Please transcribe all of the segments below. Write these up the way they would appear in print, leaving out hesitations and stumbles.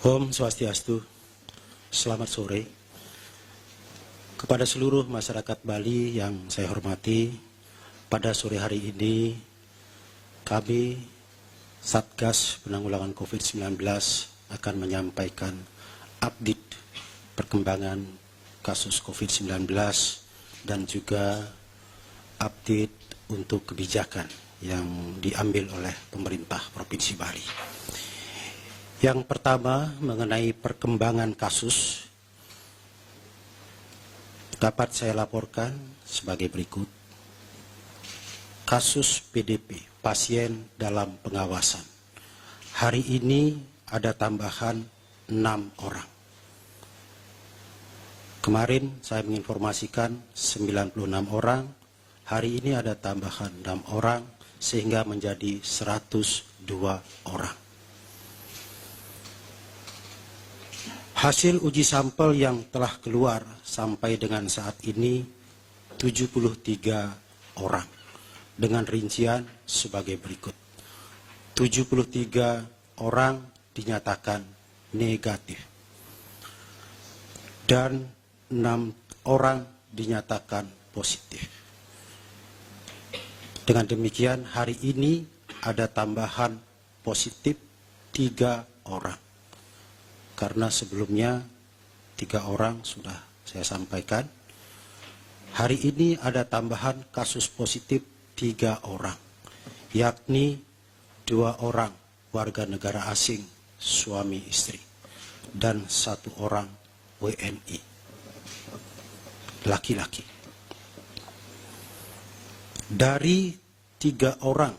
Om Swastiastu, selamat sore. Kepada seluruh masyarakat Bali yang saya hormati, pada sore hari ini kami Satgas Penanggulangan COVID-19 akan menyampaikan update perkembangan kasus COVID-19 dan juga update untuk kebijakan yang diambil oleh pemerintah Provinsi Bali. Yang pertama, mengenai perkembangan kasus, dapat saya laporkan sebagai berikut. Kasus PDP, pasien dalam pengawasan. Hari ini ada tambahan 6 orang. Kemarin saya menginformasikan 96 orang, hari ini ada tambahan 6 orang, sehingga menjadi 102 orang. Hasil uji sampel yang telah keluar sampai dengan saat ini 73 orang dengan rincian sebagai berikut. 73 orang dinyatakan negatif dan 6 orang dinyatakan positif. Dengan demikian hari ini ada tambahan positif 3 orang. Karena sebelumnya 3 orang sudah saya sampaikan. Hari ini ada tambahan kasus positif 3 orang, yakni 2 orang warga negara asing suami istri dan 1 orang WNI laki-laki. Dari 3 orang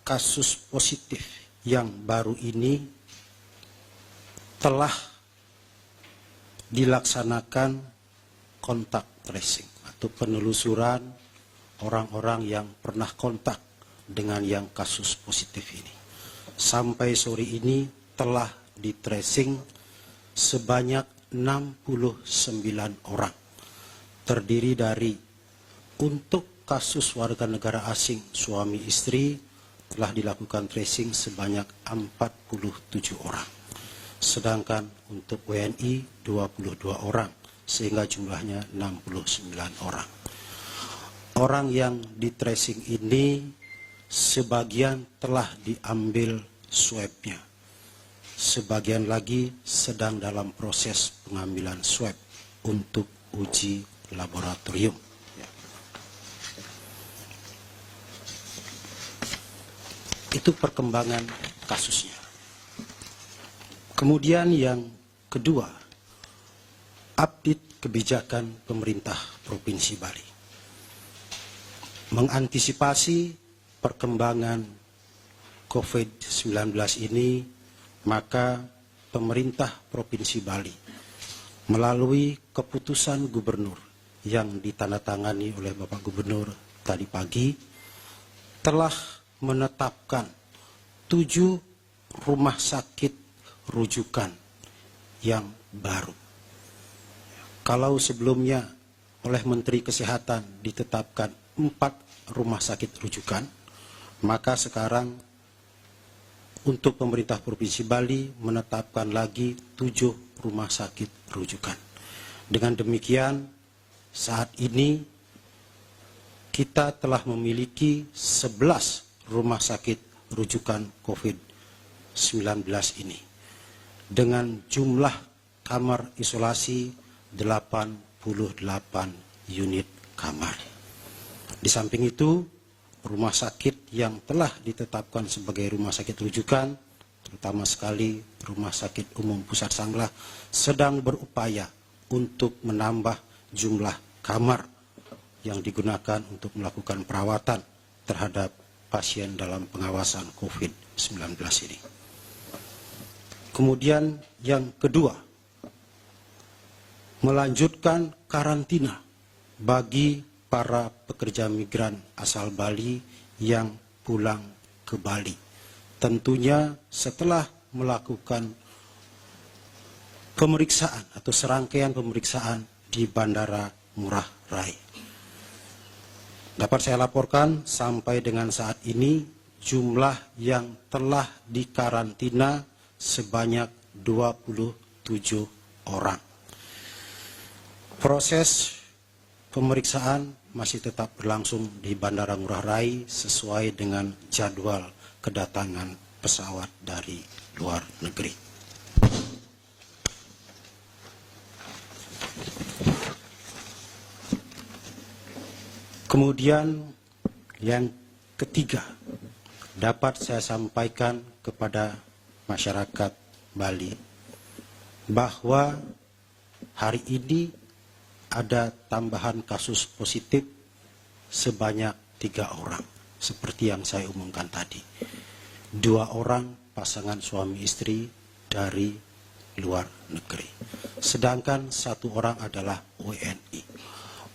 kasus positif yang baru ini telah dilaksanakan kontak tracing atau penelusuran orang-orang yang pernah kontak dengan yang kasus positif ini. Sampai sore ini telah di tracing sebanyak 69 orang. Terdiri dari untuk kasus warga negara asing suami istri telah dilakukan tracing sebanyak 47 orang. Sedangkan untuk WNI 22 orang, sehingga jumlahnya 69 orang. Orang yang di tracing ini sebagian telah diambil swabnya. Sebagian lagi sedang dalam proses pengambilan swab untuk uji laboratorium. Itu perkembangan kasusnya. Kemudian yang kedua, update kebijakan pemerintah Provinsi Bali. Mengantisipasi perkembangan COVID-19 ini, maka pemerintah Provinsi Bali melalui keputusan gubernur yang ditandatangani oleh Bapak Gubernur tadi pagi telah menetapkan 7 rumah sakit rujukan yang baru. Kalau sebelumnya oleh Menteri Kesehatan ditetapkan 4 rumah sakit rujukan, maka sekarang untuk pemerintah Provinsi Bali menetapkan lagi 7 rumah sakit rujukan. Dengan demikian, saat ini kita telah memiliki 11 rumah sakit rujukan COVID-19 ini, dengan jumlah kamar isolasi 88 unit kamar. Di samping itu, rumah sakit yang telah ditetapkan sebagai rumah sakit rujukan, terutama sekali Rumah Sakit Umum Pusat Sanglah, sedang berupaya untuk menambah jumlah kamar yang digunakan untuk melakukan perawatan terhadap pasien dalam pengawasan COVID-19 ini. Kemudian yang kedua, melanjutkan karantina bagi para pekerja migran asal Bali yang pulang ke Bali. Tentunya setelah melakukan pemeriksaan atau serangkaian pemeriksaan di Bandara Ngurah Rai. Dapat saya laporkan sampai dengan saat ini jumlah yang telah dikarantina sebanyak 27 orang. Proses pemeriksaan masih tetap berlangsung di Bandara Ngurah Rai sesuai dengan jadwal kedatangan pesawat dari luar negeri. Kemudian yang ketiga, dapat saya sampaikan kepada masyarakat Bali bahwa hari ini ada tambahan kasus positif sebanyak 3 orang. Seperti yang saya umumkan tadi. 2 orang pasangan suami istri dari luar negeri. Sedangkan 1 orang adalah WNI.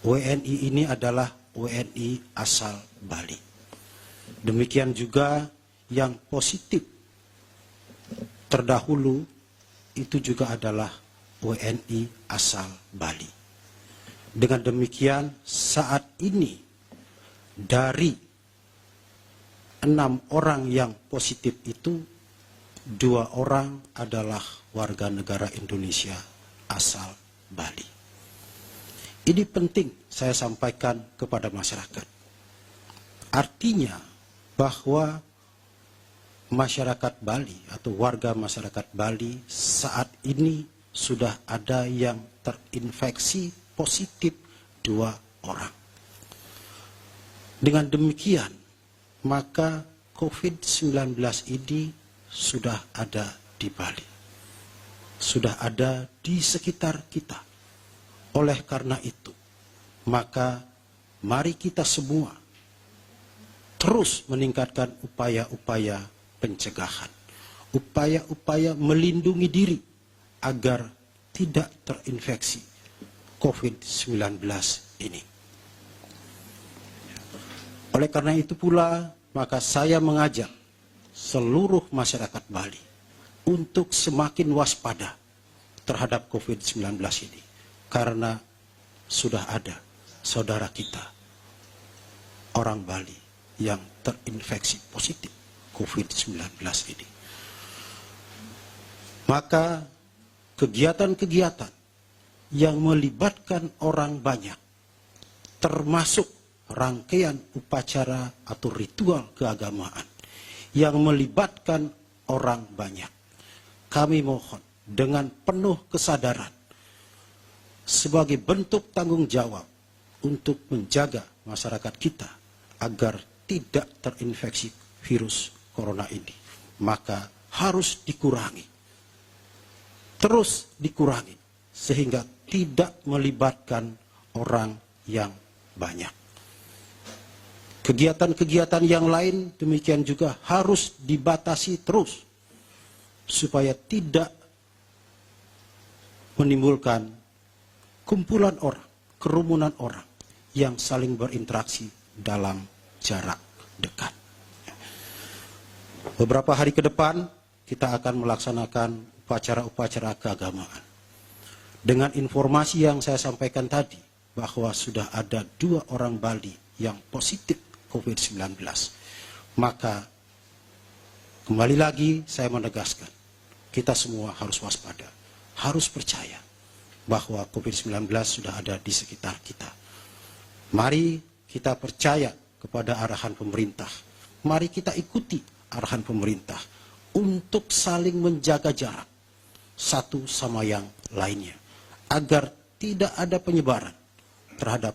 WNI ini adalah WNI asal Bali. Demikian juga yang positif terdahulu itu juga adalah WNI asal Bali. Dengan demikian saat ini dari 6 orang yang positif itu 2 orang adalah warga negara Indonesia asal Bali. Ini penting saya sampaikan kepada masyarakat. Artinya bahwa masyarakat Bali atau warga masyarakat Bali saat ini sudah ada yang terinfeksi positif 2 orang. Dengan demikian, maka COVID-19 ini sudah ada di Bali. Sudah ada di sekitar kita. Oleh karena itu, maka mari kita semua terus meningkatkan upaya-upaya pencegahan. Upaya-upaya melindungi diri agar tidak terinfeksi COVID-19 ini. Oleh karena itu pula, maka saya mengajak seluruh masyarakat Bali untuk semakin waspada terhadap COVID-19 ini. Karena sudah ada saudara kita, orang Bali, yang terinfeksi positif COVID-19 ini. Maka kegiatan-kegiatan yang melibatkan orang banyak, termasuk rangkaian upacara atau ritual keagamaan yang melibatkan orang banyak, kami mohon dengan penuh kesadaran sebagai bentuk tanggung jawab untuk menjaga masyarakat kita agar tidak terinfeksi virus corona ini, maka harus dikurangi, terus dikurangi, sehingga tidak melibatkan orang yang banyak. Kegiatan-kegiatan yang lain demikian juga harus dibatasi terus, supaya tidak menimbulkan kumpulan orang, kerumunan orang yang saling berinteraksi dalam jarak dekat. Beberapa hari ke depan kita akan melaksanakan upacara-upacara keagamaan. Dengan informasi yang saya sampaikan tadi, bahwa sudah ada 2 orang Bali yang positif COVID-19, maka kembali lagi saya menegaskan, kita semua harus waspada, harus percaya bahwa COVID-19 sudah ada di sekitar kita. Mari kita percaya kepada arahan pemerintah. Mari kita ikuti arahan pemerintah untuk saling menjaga jarak satu sama yang lainnya, agar tidak ada penyebaran terhadap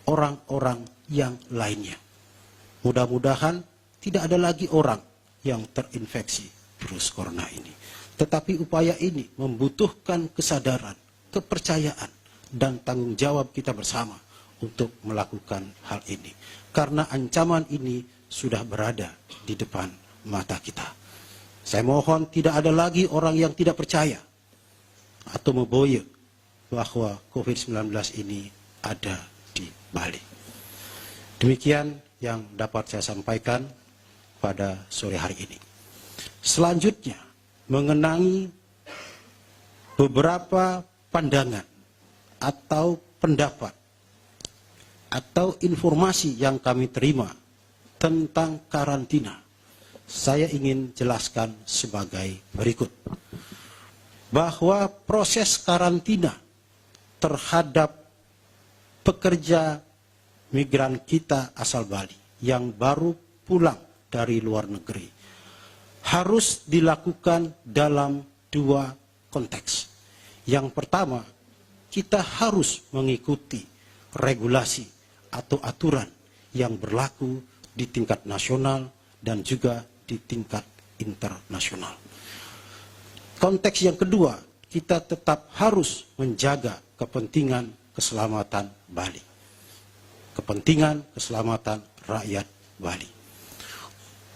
orang-orang yang lainnya. Mudah-mudahan tidak ada lagi orang yang terinfeksi virus corona ini. Tetapi upaya ini membutuhkan kesadaran, kepercayaan, dan tanggung jawab kita bersama untuk melakukan hal ini. Karena ancaman ini sudah berada di depan mata kita. Saya mohon tidak ada lagi orang yang tidak percaya atau memboyong bahwa COVID-19 ini ada di Bali. Demikian yang dapat saya sampaikan pada sore hari ini. Selanjutnya, mengenai beberapa pandangan atau pendapat atau informasi yang kami terima tentang karantina, saya ingin jelaskan sebagai berikut. bahwa proses karantina terhadap pekerja migran kita asal Bali yang baru pulang dari luar negeri harus dilakukan dalam dua konteks. Yang pertama, kita harus mengikuti regulasi atau aturan yang berlaku di tingkat nasional dan juga di tingkat internasional. Konteks yang kedua, kita tetap harus menjaga kepentingan keselamatan Bali. Kepentingan keselamatan rakyat Bali.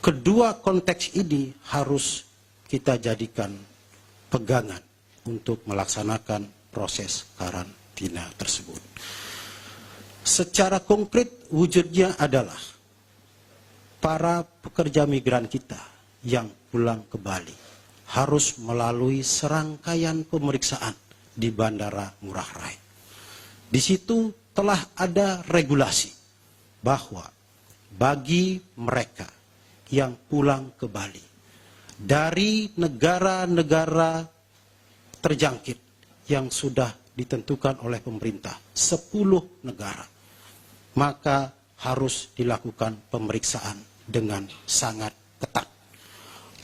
Kedua konteks ini harus kita jadikan pegangan untuk melaksanakan proses karantina tersebut. Secara konkret wujudnya adalah para pekerja migran kita yang pulang ke Bali harus melalui serangkaian pemeriksaan di Bandara Ngurah Rai. Di situ telah ada regulasi bahwa bagi mereka yang pulang ke Bali dari negara-negara terjangkit yang sudah ditentukan oleh pemerintah, 10 negara, maka harus dilakukan pemeriksaan dengan sangat ketat.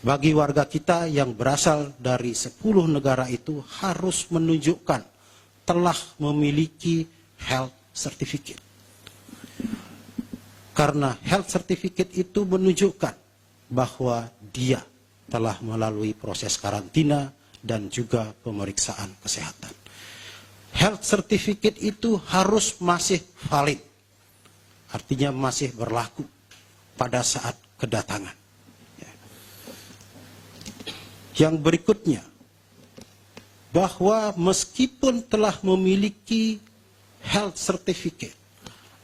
Bagi warga kita yang berasal dari 10 negara itu harus menunjukkan telah memiliki health certificate. Karena health certificate itu menunjukkan bahwa dia telah melalui proses karantina dan juga pemeriksaan kesehatan. Health certificate itu harus masih valid. Artinya masih berlaku pada saat kedatangan. Yang berikutnya, bahwa meskipun telah memiliki health certificate,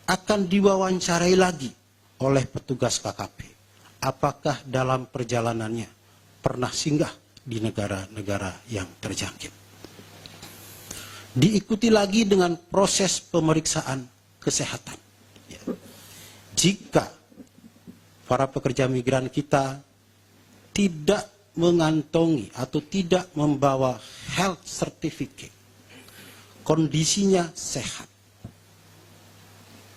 akan diwawancarai lagi oleh petugas KKP. Apakah dalam perjalanannya pernah singgah di negara-negara yang terjangkit. Diikuti lagi dengan proses pemeriksaan kesehatan. Jika para pekerja migran kita tidak mengantongi atau tidak membawa health certificate, kondisinya sehat,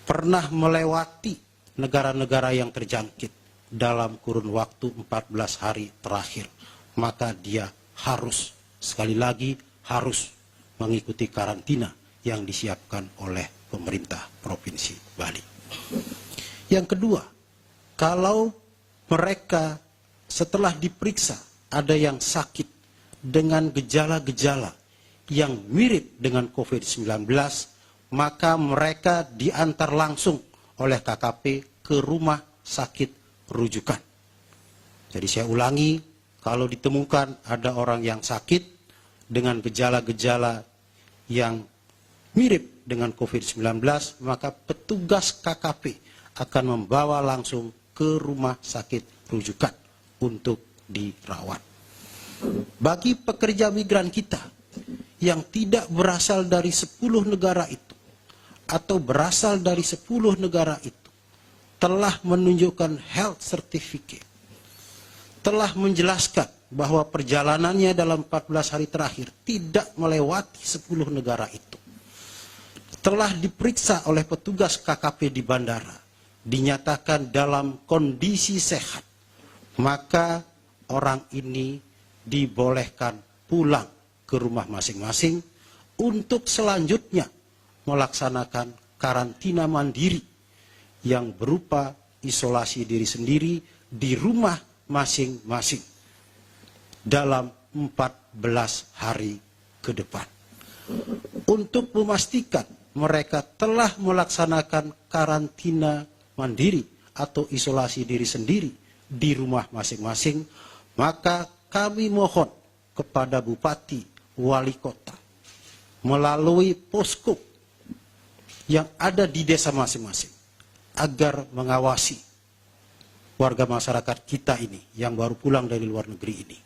pernah melewati negara-negara yang terjangkit dalam kurun waktu 14 hari terakhir, maka dia harus, sekali lagi, harus mengikuti karantina yang disiapkan oleh pemerintah Provinsi Bali. Yang kedua, kalau mereka setelah diperiksa ada yang sakit dengan gejala-gejala yang mirip dengan COVID-19, maka mereka diantar langsung oleh KKP ke rumah sakit rujukan. Jadi saya ulangi, kalau ditemukan ada orang yang sakit dengan gejala-gejala yang mirip dengan COVID-19, maka petugas KKP akan membawa langsung ke rumah sakit rujukan untuk dirawat. Bagi pekerja migran kita yang tidak berasal dari 10 negara itu, atau berasal dari 10 negara itu, telah menunjukkan health certificate, telah menjelaskan bahwa perjalanannya dalam 14 hari terakhir tidak melewati 10 negara itu, telah diperiksa oleh petugas KKP di bandara, dinyatakan dalam kondisi sehat, maka orang ini dibolehkan pulang ke rumah masing-masing untuk selanjutnya melaksanakan karantina mandiri yang berupa isolasi diri sendiri di rumah masing-masing dalam 14 hari ke depan. Untuk memastikan mereka telah melaksanakan karantina mandiri atau isolasi diri sendiri di rumah masing-masing, maka kami mohon kepada Bupati, Wali Kota, melalui posko yang ada di desa masing-masing, agar mengawasi warga masyarakat kita ini yang baru pulang dari luar negeri ini,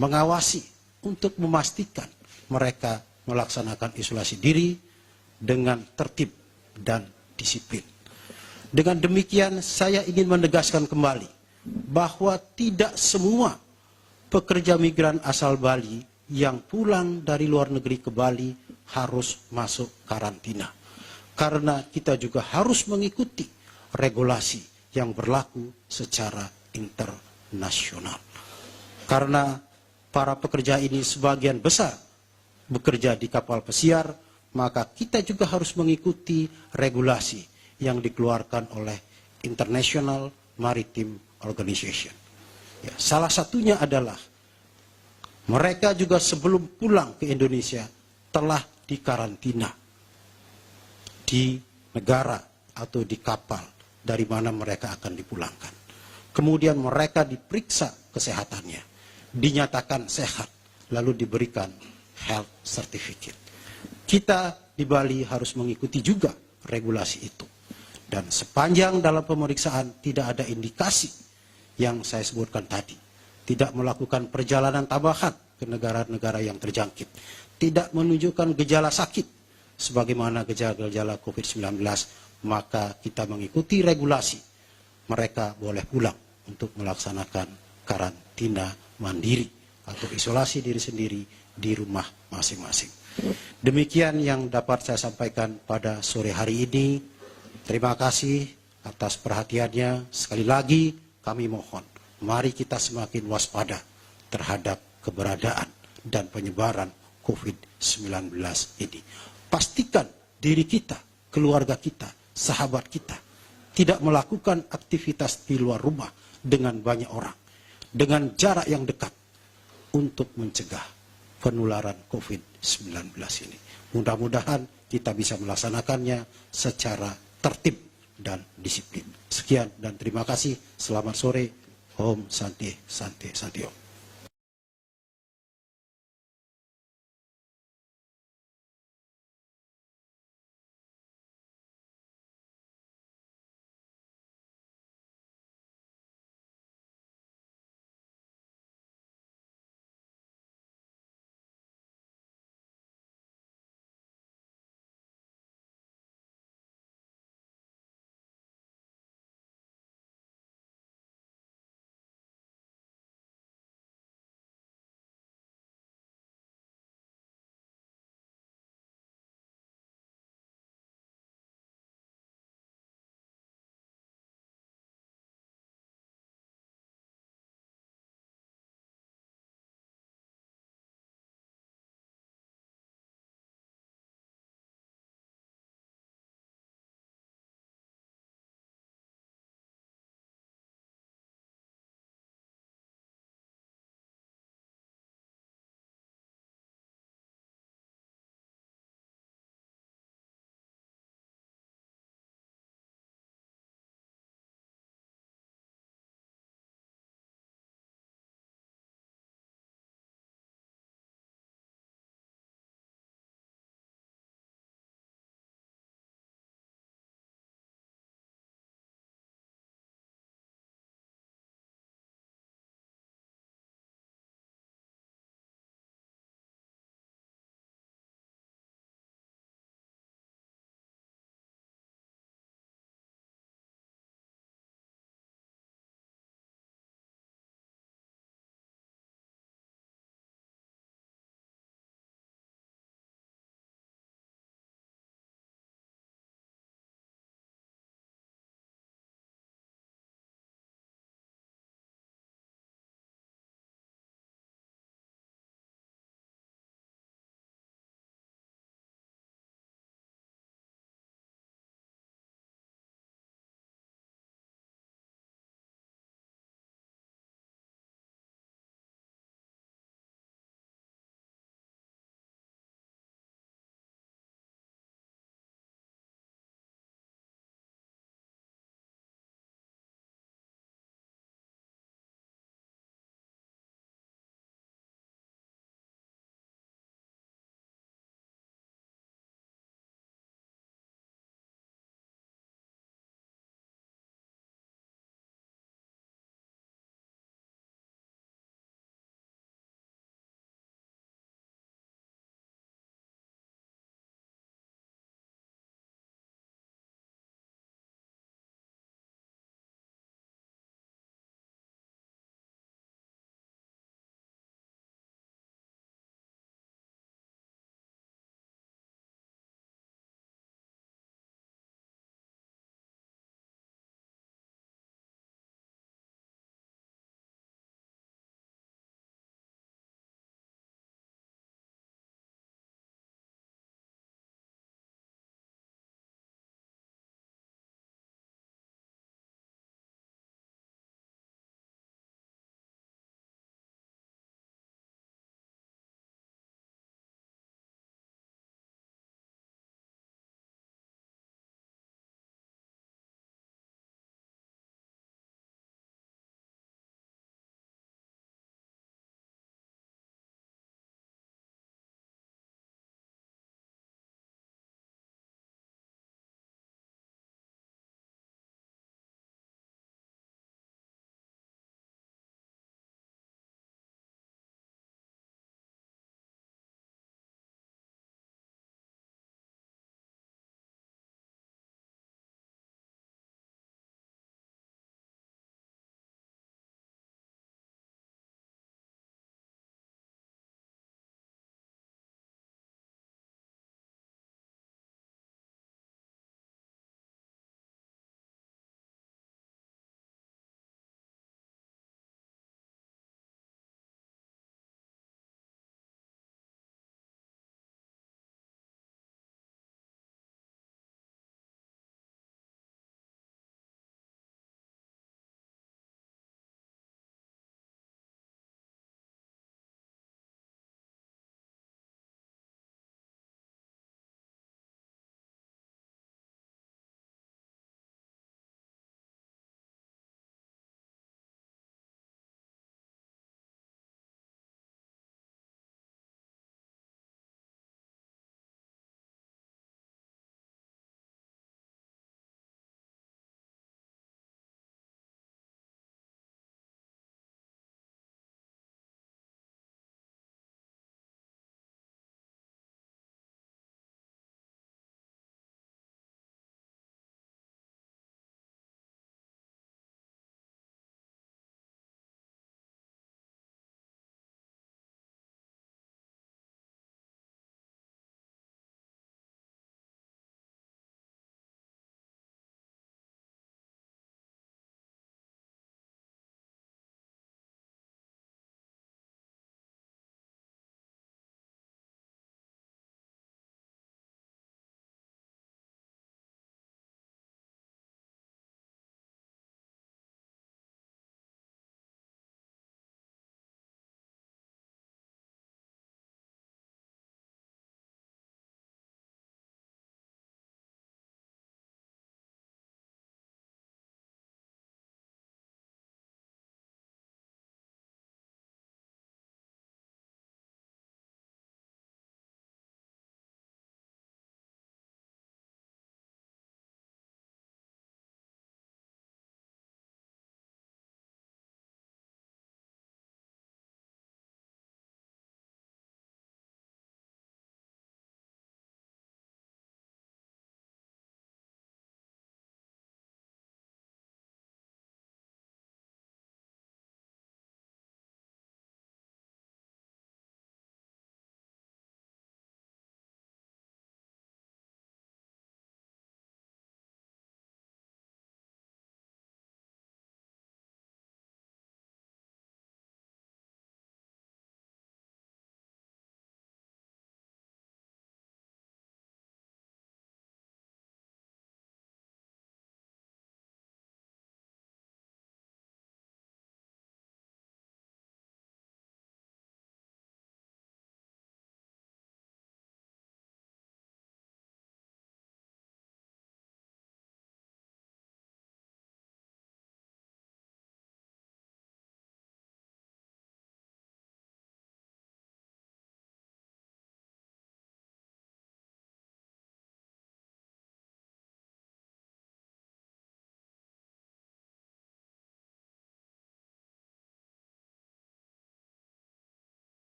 mengawasi untuk memastikan mereka melaksanakan isolasi diri dengan tertib dan disiplin. Dengan demikian saya ingin menegaskan kembali bahwa tidak semua pekerja migran asal Bali yang pulang dari luar negeri ke Bali harus masuk karantina. Karena kita juga harus mengikuti regulasi yang berlaku secara internasional. Karena para pekerja ini sebagian besar bekerja di kapal pesiar, maka kita juga harus mengikuti regulasi yang dikeluarkan oleh International Maritime Organization. Ya, salah satunya adalah mereka juga sebelum pulang ke Indonesia telah dikarantina di negara atau di kapal dari mana mereka akan dipulangkan. Kemudian mereka diperiksa kesehatannya, dinyatakan sehat, lalu diberikan health certificate. Kita di Bali harus mengikuti juga regulasi itu. Dan sepanjang dalam pemeriksaan tidak ada indikasi yang saya sebutkan tadi, tidak melakukan perjalanan tambahan ke negara-negara yang terjangkit, tidak menunjukkan gejala sakit sebagaimana gejala-gejala COVID-19, maka kita mengikuti regulasi. Mereka boleh pulang untuk melaksanakan karantina mandiri atau isolasi diri sendiri di rumah masing-masing. Demikian yang dapat saya sampaikan pada sore hari ini. Terima kasih atas perhatiannya. Sekali lagi kami mohon, mari kita semakin waspada terhadap keberadaan dan penyebaran COVID-19 ini. Pastikan diri kita, keluarga kita, sahabat kita tidak melakukan aktivitas di luar rumah dengan banyak orang, dengan jarak yang dekat untuk mencegah penularan COVID-19 ini. Mudah-mudahan kita bisa melaksanakannya secara tertib dan disiplin. Sekian dan terima kasih. Selamat sore. Om Santi Santi Santi Om.